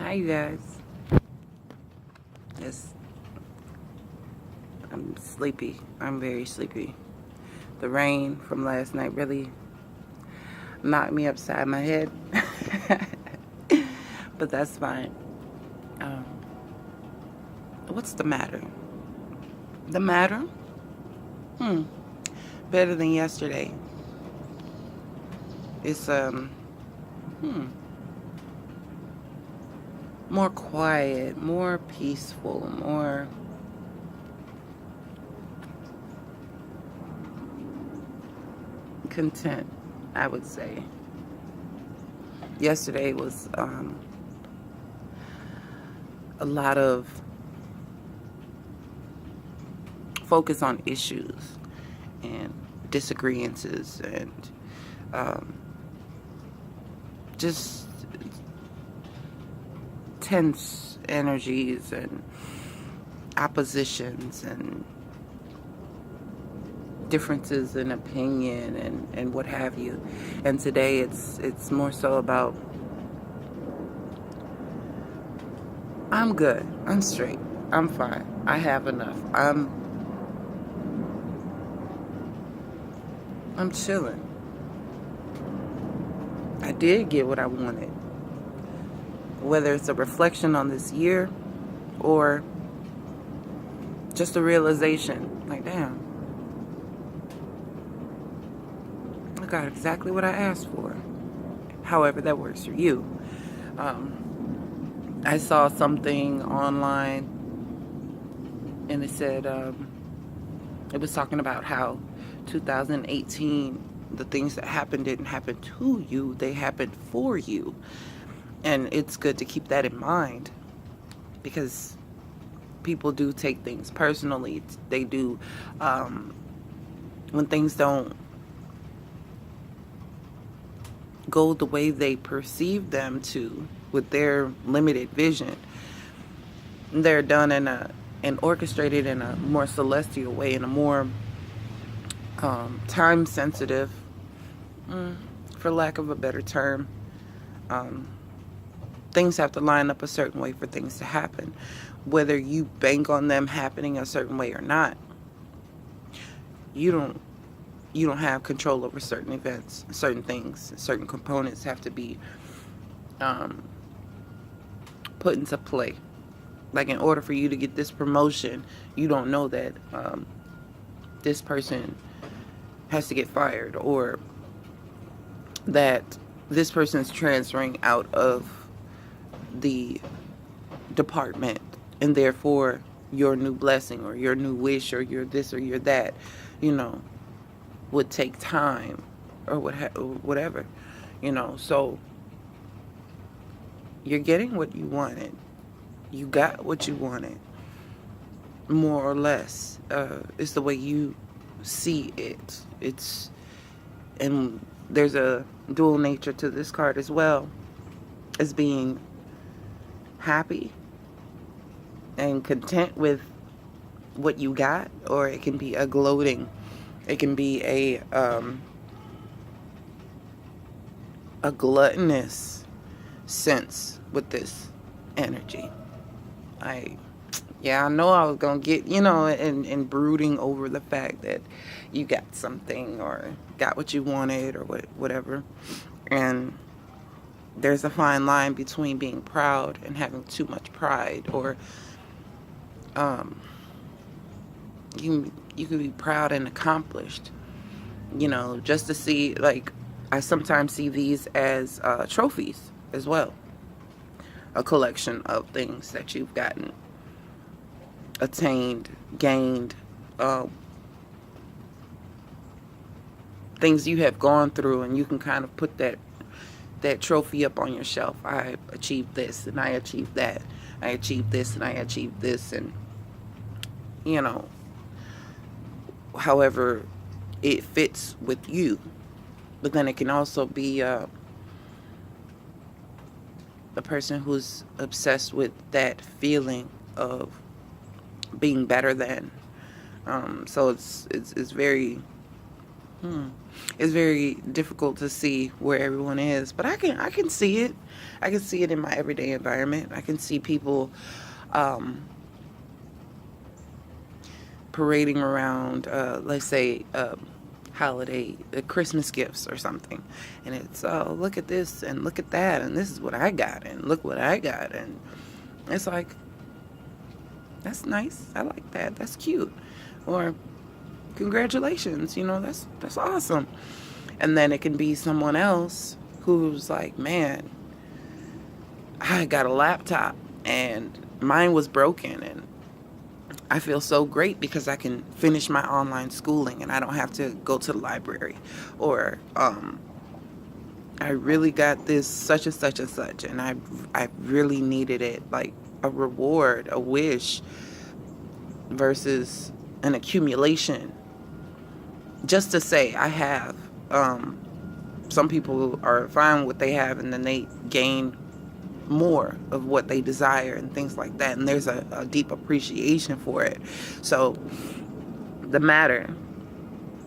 Hi, you guys. Yes, I'm sleepy. I'm very sleepy. The rain from last night really knocked me upside my head. But that's fine. Um, what's the matter? The matter? Hmm. Better than yesterday. It's more quiet, more peaceful, more content, I would say. Yesterday was a lot of focus on issues and disagreements and um, just tense energies and oppositions and differences in opinion and what have you. And today it's more so about I'm good, I'm straight, I'm fine, I have enough, I'm chilling. I did get what I wanted. Whether it's a reflection on this year or just a realization, like, damn, I got exactly what I asked for. However that works for you. I saw something online and it said, it was talking about how 2018, the things that happened didn't happen to you, they happened for you. And it's good to keep that in mind because people do take things personally. They do, when things don't go the way they perceive them to with their limited vision, they're done and orchestrated in a more celestial way, in a more time sensitive, for lack of a better term. Things have to line up a certain way for things to happen, whether you bank on them happening a certain way or not. You don't have control over certain events, certain things, certain components have to be put into play. Like, in order for you to get this promotion, you don't know that this person has to get fired, or that this person is transferring out of the department, and therefore your new blessing or your new wish or your this or your that, would take time or whatever, so you're getting what you wanted. You got what you wanted, more or less. It's the way you see it. And there's a dual nature to this card as well, as being happy and content with what you got, or it can be a gloating. It can be a gluttonous sense with this energy. I know I was gonna get, and brooding over the fact that you got something or got what you wanted or whatever. And there's a fine line between being proud and having too much pride, or you can be proud and accomplished, just to see, like, I sometimes see these as trophies as well. A collection of things that you've gotten, attained, gained, things you have gone through, and you can kind of put that trophy up on your shelf. I achieved this and I achieved that. I achieved this and I achieved this, and however it fits with you. But then it can also be a person who's obsessed with that feeling of being better than. So it's very It's very difficult to see where everyone is, but I can see it. I can see it in my everyday environment. I can see people um, parading around, let's say, holiday, Christmas gifts or something, and it's, oh, look at this and look at that, and this is what I got, and look what I got, and it's like, that's nice. I like that. That's cute. Or congratulations, that's awesome. And then it can be someone else who's like, man, I got a laptop and mine was broken, and I feel so great because I can finish my online schooling and I don't have to go to the library. Or I really got this such and such and such, and I really needed it, like a reward, a wish, versus an accumulation. Just to say I have. Some people are fine with what they have, and then they gain more of what they desire and things like that, and there's a deep appreciation for it. So the matter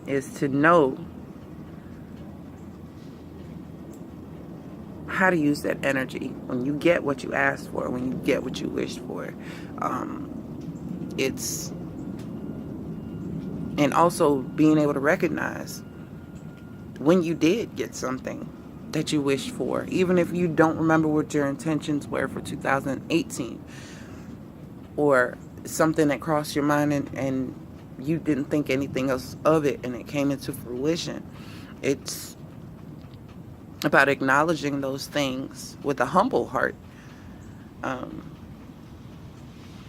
is to know how to use that energy when you get what you asked for, when you get what you wished for. It's and also being able to recognize when you did get something that you wished for, even if you don't remember what your intentions were for 2018, or something that crossed your mind and you didn't think anything else of it and it came into fruition. It's about acknowledging those things with a humble heart.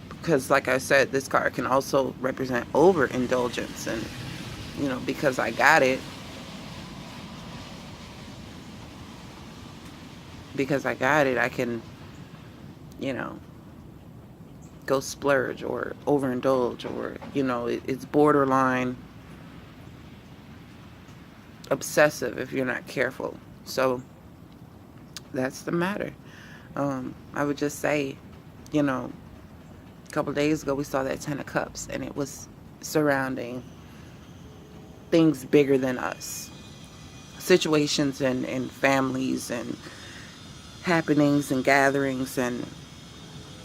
Because like I said, this card can also represent overindulgence, and because I got it, I can, go splurge or overindulge, or, it's borderline obsessive if you're not careful. So that's the matter. I would just say, a couple of days ago we saw that 10 of Cups, and it was surrounding things bigger than us, situations and families and happenings and gatherings, and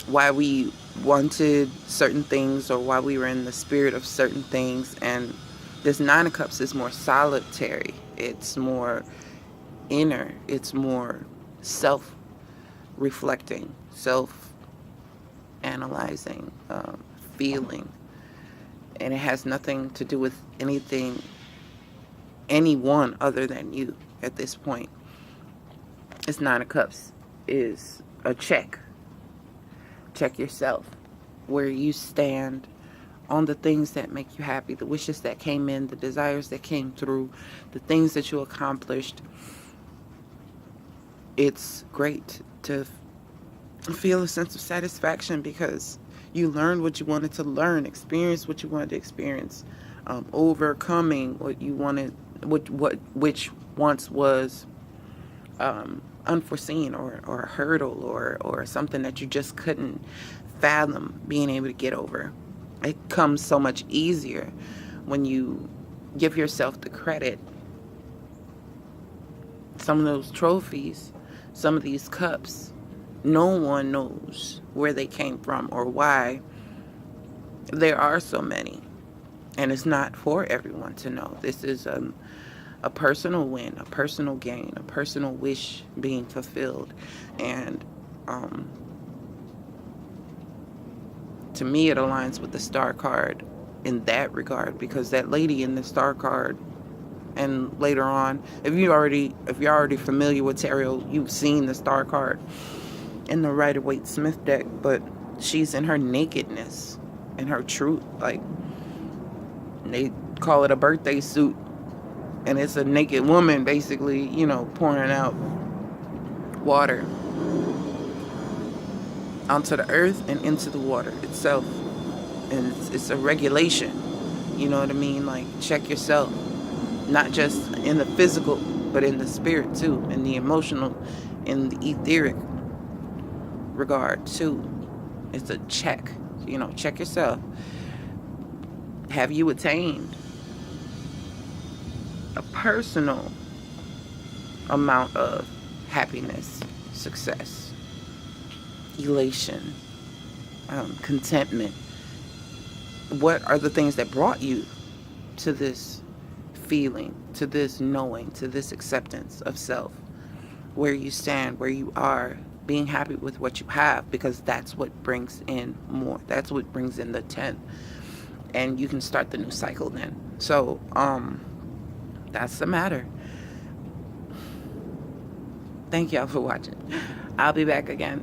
why we wanted certain things or why we were in the spirit of certain things. And this 9 of Cups is more solitary. It's more inner. It's more self-reflecting, self-analyzing, feeling. And it has nothing to do with anyone other than you at this point. This 9 of Cups is a check. Check yourself, where you stand on the things that make you happy, the wishes that came in, the desires that came through, the things that you accomplished. It's great to feel a sense of satisfaction because you learned what you wanted to learn, experienced what you wanted to experience, overcoming what you wanted, which once was unforeseen or a hurdle or something that you just couldn't fathom being able to get over. It comes so much easier when you give yourself the credit. Some of those trophies, some of these cups, no one knows where they came from or why there are so many. And it's not for everyone to know. This is a personal win, a personal gain, a personal wish being fulfilled. And to me, it aligns with the Star card in that regard, because that lady in the Star card, and later on, if you're already familiar with tarot, you've seen the Star card in the Rider-Waite-Smith deck, but she's in her nakedness, in her truth. Like, they call it a birthday suit, and it's a naked woman basically, pouring out water onto the earth and into the water itself. And it's a regulation, you know what I mean? Like, check yourself, not just in the physical, but in the spirit too, in the emotional, in the etheric regard too. It's a check, check yourself. Have you attained a personal amount of happiness, success, elation, contentment. What are the things that brought you to this feeling, to this knowing, to this acceptance of self? Where you stand, where you are, being happy with what you have, because that's what brings in more. That's what brings in the 10. And you can start the new cycle then. So, that's the matter. Thank y'all for watching. I'll be back again.